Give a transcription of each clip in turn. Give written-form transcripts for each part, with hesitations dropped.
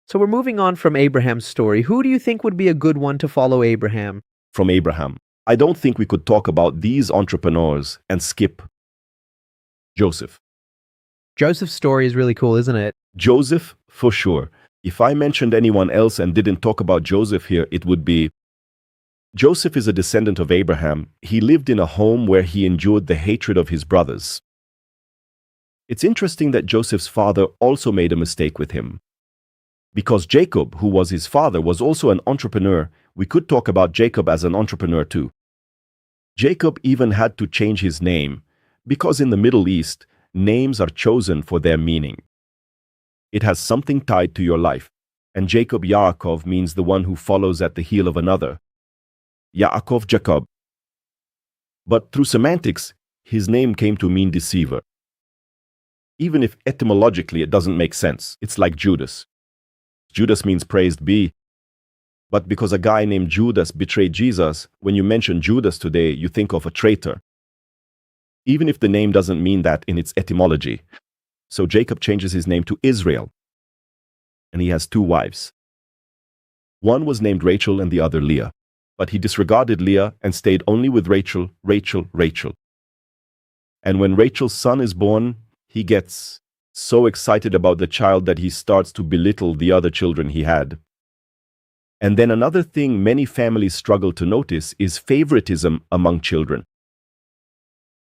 So we're moving on from Abraham's story. Who do you think would be a good one to follow Abraham? From Abraham. I don't think we could talk about these entrepreneurs and skip Joseph. Joseph's story is really cool, isn't it? Joseph, for sure. If I mentioned anyone else and didn't talk about Joseph here, it would be Joseph is a descendant of Abraham. He lived in a home where he endured the hatred of his brothers. It's interesting that Joseph's father also made a mistake with him. Because Jacob, who was his father, was also an entrepreneur, we could talk about Jacob as an entrepreneur too. Jacob even had to change his name, because in the Middle East, names are chosen for their meaning. It has something tied to your life, and Jacob Yaakov means the one who follows at the heel of another. Yaakov Jacob. But through semantics, his name came to mean deceiver. Even if etymologically it doesn't make sense, it's like Judas. Judas means praised be. But because a guy named Judas betrayed Jesus, when you mention Judas today, you think of a traitor. Even if the name doesn't mean that in its etymology. So Jacob changes his name to Israel. And he has two wives. One was named Rachel and the other Leah. But he disregarded Leah and stayed only with Rachel. And when Rachel's son is born, he gets so excited about the child that he starts to belittle the other children he had. And then another thing many families struggle to notice is favoritism among children.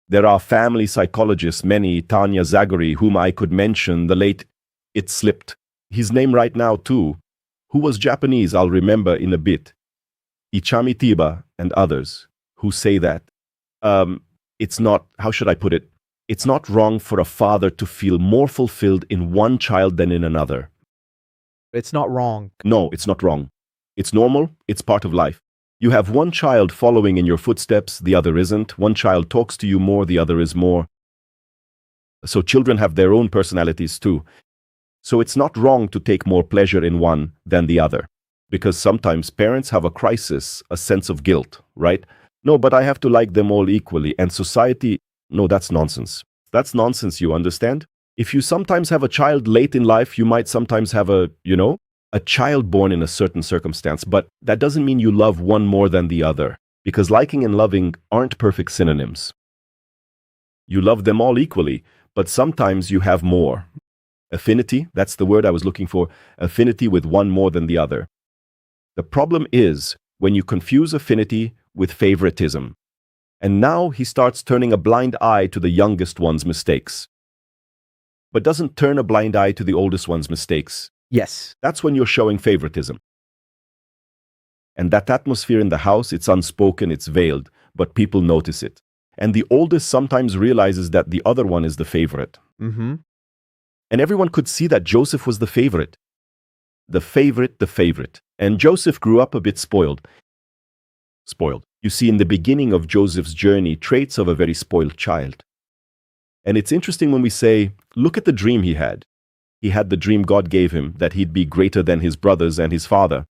There are family psychologists, many, Tanya Zagori, whom I could mention, the late, it slipped his name right now too, who was Japanese, I'll remember in a bit, Ichami Tiba and others, who say that it's not, how should I put it, it's not wrong for a father to feel more fulfilled in one child than in another. It's not wrong. No, it's not wrong. It's normal, it's part of life. You have one child following in your footsteps, the other isn't. One child talks to you more, the other is more. So children have their own personalities too. So it's not wrong to take more pleasure in one than the other. Because sometimes parents have a crisis, a sense of guilt, right? No, but I have to like them all equally. And society, no, that's nonsense. That's nonsense, you understand? If you sometimes have a child late in life, you might sometimes have a child born in a certain circumstance, but that doesn't mean you love one more than the other, because liking and loving aren't perfect synonyms. You love them all equally, but sometimes you have more. Affinity, that's the word I was looking for, affinity with one more than the other. The problem is when you confuse affinity with favoritism. And now he starts turning a blind eye to the youngest one's mistakes. But doesn't turn a blind eye to the oldest one's mistakes. Yes. That's when you're showing favoritism. And that atmosphere in the house, it's unspoken, it's veiled, but people notice it. And the oldest sometimes realizes that the other one is the favorite. Mm-hmm. And everyone could see that Joseph was the favorite. The favorite. And Joseph grew up a bit spoiled. You see in the beginning of Joseph's journey traits of a very spoiled child. And it's interesting when we say, look at the dream he had. He had the dream God gave him that he'd be greater than his brothers and his father.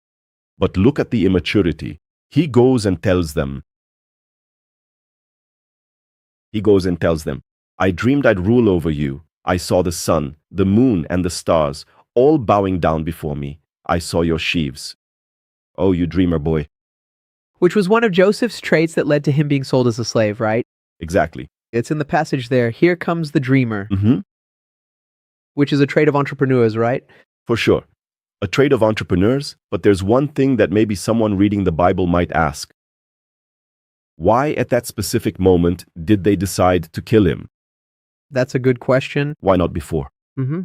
But look at the immaturity. He goes and tells them, I dreamed I'd rule over you. I saw the sun, the moon, and the stars, all bowing down before me. I saw your sheaves. Oh, you dreamer boy. Which was one of Joseph's traits that led to him being sold as a slave, right? Exactly. It's in the passage there. Here comes the dreamer. Mm-hmm. Which is a trait of entrepreneurs, right? For sure. A trait of entrepreneurs, but there's one thing that maybe someone reading the Bible might ask. Why at that specific moment did they decide to kill him? That's a good question. Why not before? Mm-hmm.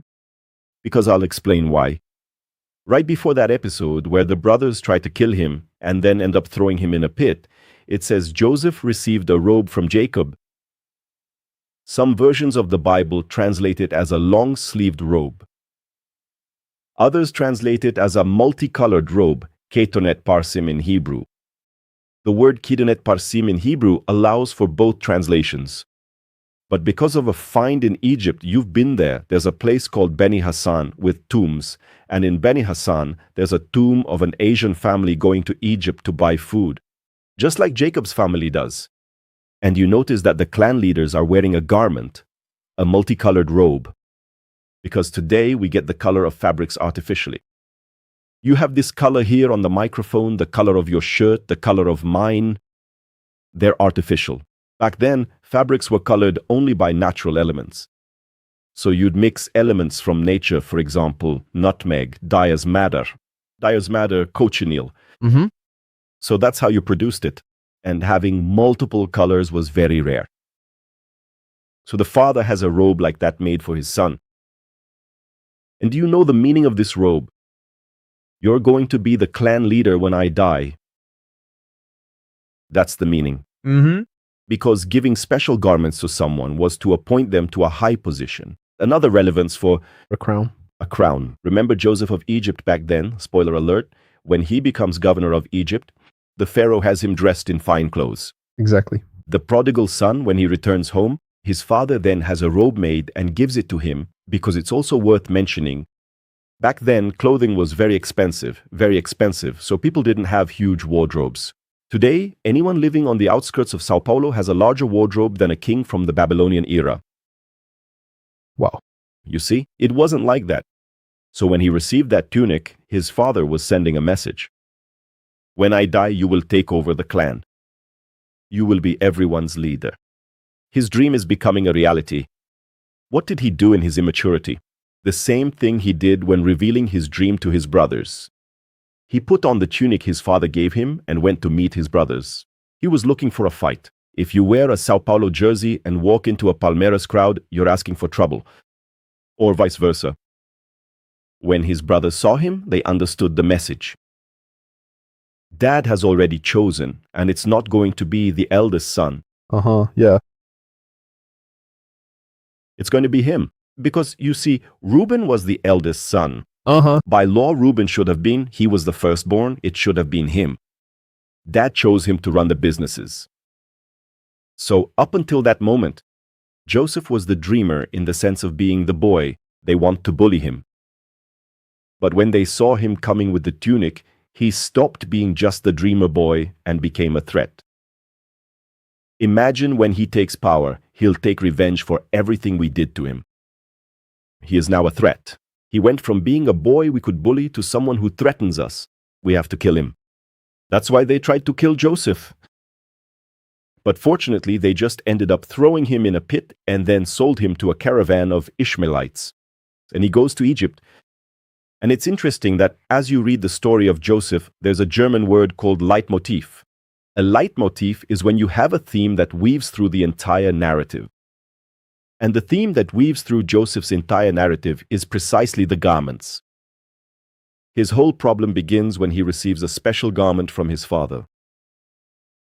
Because I'll explain why. Right before that episode where the brothers try to kill him and then end up throwing him in a pit, it says Joseph received a robe from Jacob. Some versions of the Bible translate it as a long-sleeved robe. Others translate it as a multicolored robe, ketonet parsim in Hebrew. The word ketonet parsim in Hebrew allows for both translations. But because of a find in Egypt, you've been there. There's a place called Beni Hassan with tombs. And in Beni Hassan, there's a tomb of an Asian family going to Egypt to buy food. Just like Jacob's family does. And you notice that the clan leaders are wearing a garment, a multicolored robe. Because today we get the color of fabrics artificially. You have this color here on the microphone, the color of your shirt, the color of mine. They're artificial. Back then, fabrics were colored only by natural elements. So you'd mix elements from nature, for example, nutmeg, dyer's madder, cochineal. Mm-hmm. So that's how you produced it. And having multiple colors was very rare. So the father has a robe like that made for his son. And do you know the meaning of this robe? You're going to be the clan leader when I die. That's the meaning. Mm-hmm. Because giving special garments to someone was to appoint them to a high position. Another relevance for A crown. a crown. Remember Joseph of Egypt back then, spoiler alert, when he becomes governor of Egypt, the Pharaoh has him dressed in fine clothes. Exactly. The prodigal son, when he returns home, his father then has a robe made and gives it to him because it's also worth mentioning. Back then, clothing was very expensive, so people didn't have huge wardrobes. Today, anyone living on the outskirts of Sao Paulo has a larger wardrobe than a king from the Babylonian era. Wow. You see, it wasn't like that. So when he received that tunic, his father was sending a message. When I die, you will take over the clan. You will be everyone's leader. His dream is becoming a reality. What did he do in his immaturity? The same thing he did when revealing his dream to his brothers. He put on the tunic his father gave him and went to meet his brothers. He was looking for a fight. If you wear a Sao Paulo jersey and walk into a Palmeiras crowd, you're asking for trouble. Or vice versa. When his brothers saw him, they understood the message. Dad has already chosen, and it's not going to be the eldest son. Yeah. It's going to be him. Because, you see, Reuben was the eldest son. Uh-huh. By law, Reuben should have been. He was the firstborn. It should have been him. Dad chose him to run the businesses. So, up until that moment, Joseph was the dreamer in the sense of being the boy. They want to bully him. But when they saw him coming with the tunic, he stopped being just the dreamer boy and became a threat. Imagine when he takes power, he'll take revenge for everything we did to him. He is now a threat. He went from being a boy we could bully to someone who threatens us. We have to kill him. That's why they tried to kill Joseph. But fortunately, they just ended up throwing him in a pit and then sold him to a caravan of Ishmaelites. And he goes to Egypt. And it's interesting that as you read the story of Joseph, there's a German word called leitmotif. A leitmotif is when you have a theme that weaves through the entire narrative. And the theme that weaves through Joseph's entire narrative is precisely the garments. His whole problem begins when he receives a special garment from his father.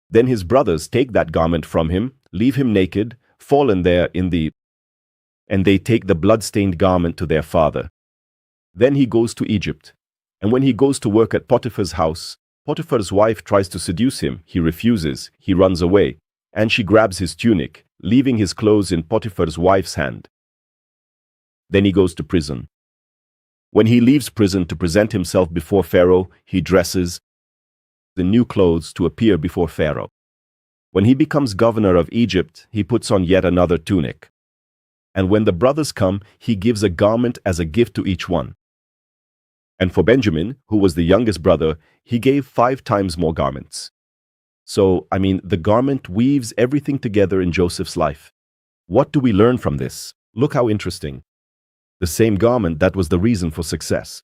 Then his brothers take that garment from him, leave him naked, fallen there and they take the blood-stained garment to their father. Then he goes to Egypt. And when he goes to work at Potiphar's house, Potiphar's wife tries to seduce him. He refuses. He runs away. And she grabs his tunic, leaving his clothes in Potiphar's wife's hand. Then he goes to prison. When he leaves prison to present himself before Pharaoh, he dresses the new clothes to appear before Pharaoh. When he becomes governor of Egypt, he puts on yet another tunic. And when the brothers come, he gives a garment as a gift to each one. And for Benjamin, who was the youngest brother, he gave 5 times more garments. So, the garment weaves everything together in Joseph's life. What do we learn from this? Look how interesting. The same garment that was the reason for success.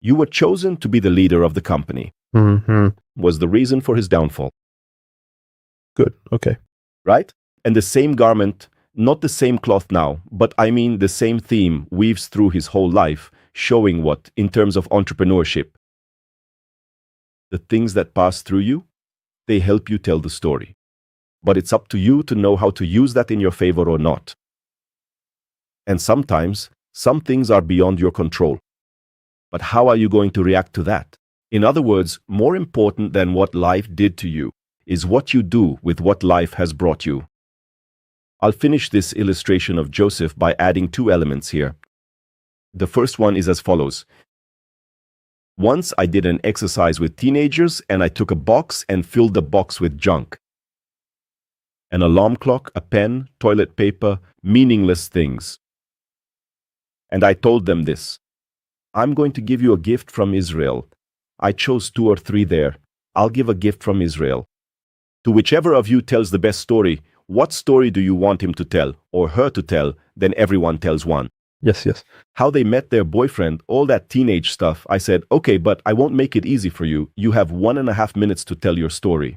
You were chosen to be the leader of the company. Mm-hmm. Was the reason for his downfall. Good. Okay. Right? And the same garment, not the same cloth now, but the same theme weaves through his whole life, showing what, in terms of entrepreneurship, the things that pass through you, they help you tell the story. But it's up to you to know how to use that in your favor or not. And sometimes, some things are beyond your control. But how are you going to react to that? In other words, more important than what life did to you is what you do with what life has brought you. I'll finish this illustration of Joseph by adding 2 elements here. The first one is as follows. Once I did an exercise with teenagers and I took a box and filled the box with junk. An alarm clock, a pen, toilet paper, meaningless things. And I told them this. I'm going to give you a gift from Israel. I chose 2 or 3 there. I'll give a gift from Israel. To whichever of you tells the best story, what story do you want him to tell or her to tell? Then everyone tells one. Yes. How they met their boyfriend, all that teenage stuff. I said, okay, but I won't make it easy for you. You have 1.5 minutes to tell your story.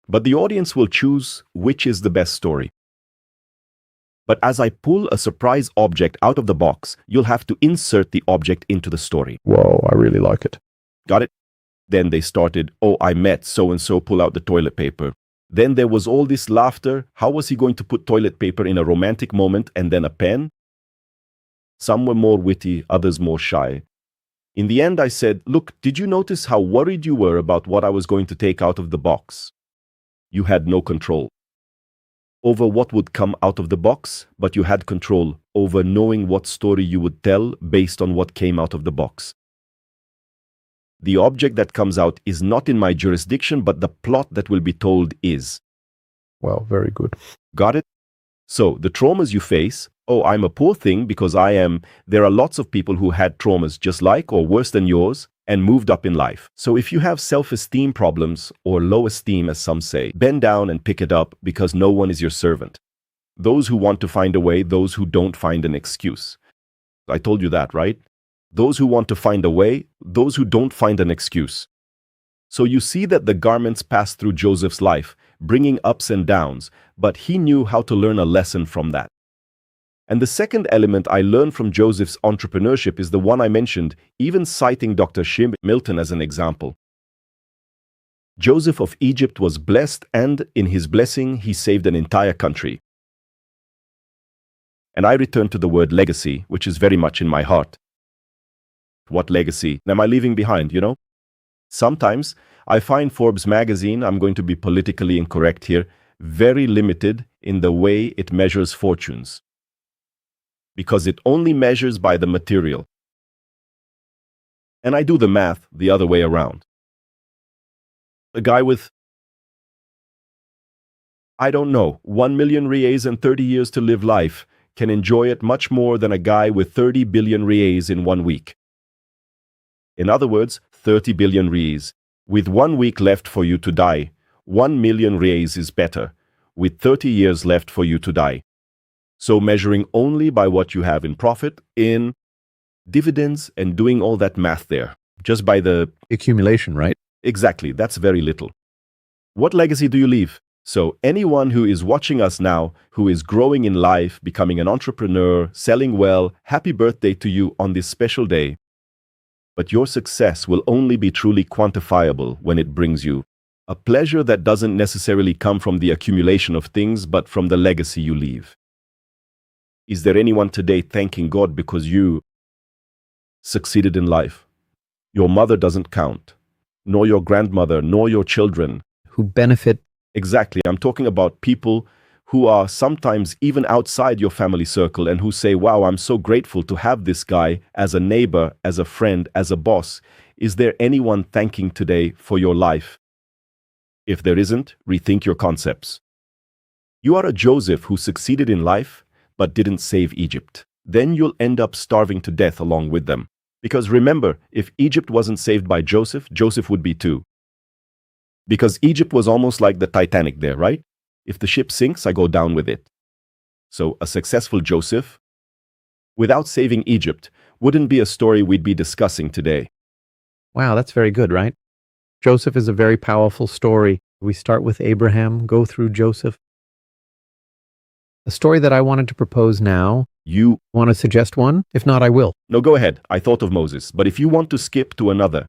But the audience will choose which is the best story. But as I pull a surprise object out of the box, you'll have to insert the object into the story. Whoa, I really like it. Got it? Then they started, oh, I met so-and-so, pull out the toilet paper. Then there was all this laughter. How was he going to put toilet paper in a romantic moment and then a pen? Some were more witty, others more shy. In the end, I said, look, did you notice how worried you were about what I was going to take out of the box? You had no control over what would come out of the box, but you had control over knowing what story you would tell based on what came out of the box. The object that comes out is not in my jurisdiction, but the plot that will be told is. Well, very good. Got it? So, the traumas you face, oh, I'm a poor thing because I am. There are lots of people who had traumas just like or worse than yours and moved up in life. So if you have self-esteem problems or low esteem, as some say, bend down and pick it up because no one is your servant. Those who want to find a way, those who don't find an excuse. I told you that, right? Those who want to find a way, those who don't find an excuse. So you see that the garments passed through Joseph's life, bringing ups and downs, but he knew how to learn a lesson from that. And the second element I learned from Joseph's entrepreneurship is the one I mentioned, even citing Dr. Shim Milton as an example. Joseph of Egypt was blessed, and in his blessing, he saved an entire country. And I return to the word legacy, which is very much in my heart. What legacy am I leaving behind, you know? Sometimes I find Forbes magazine, I'm going to be politically incorrect here, very limited in the way it measures fortunes. Because it only measures by the material. And I do the math the other way around. A guy with, I don't know, 1 million reais and 30 years to live life can enjoy it much more than a guy with 30 billion reais in 1 week. In other words, 30 billion reais. With 1 week left for you to die, 1 million reais is better, with 30 years left for you to die. So measuring only by what you have in profit, in dividends, and doing all that math there, just by the Accumulation, right? exactly, that's very little. What legacy do you leave? So anyone who is watching us now, who is growing in life, becoming an entrepreneur, selling well, happy birthday to you on this special day. But your success will only be truly quantifiable when it brings you a pleasure that doesn't necessarily come from the accumulation of things, but from the legacy you leave. Is there anyone today thanking God because you succeeded in life? Your mother doesn't count, nor your grandmother, nor your children. Who benefit. Exactly. I'm talking about people who are sometimes even outside your family circle and who say, wow, I'm so grateful to have this guy as a neighbor, as a friend, as a boss. Is there anyone thanking today for your life? If there isn't, rethink your concepts. You are a Joseph who succeeded in life, but didn't save Egypt. Then you'll end up starving to death along with them. Because remember, if Egypt wasn't saved by Joseph, Joseph would be too. Because Egypt was almost like the Titanic there, right? If the ship sinks, I go down with it. So a successful Joseph, without saving Egypt, wouldn't be a story we'd be discussing today. Wow, that's very good, right? Joseph is a very powerful story. We start with Abraham, go through Joseph. A story that I wanted to propose now. You Want to suggest one? If not, I will. No, go ahead. I thought of Moses. But if you want to skip to another,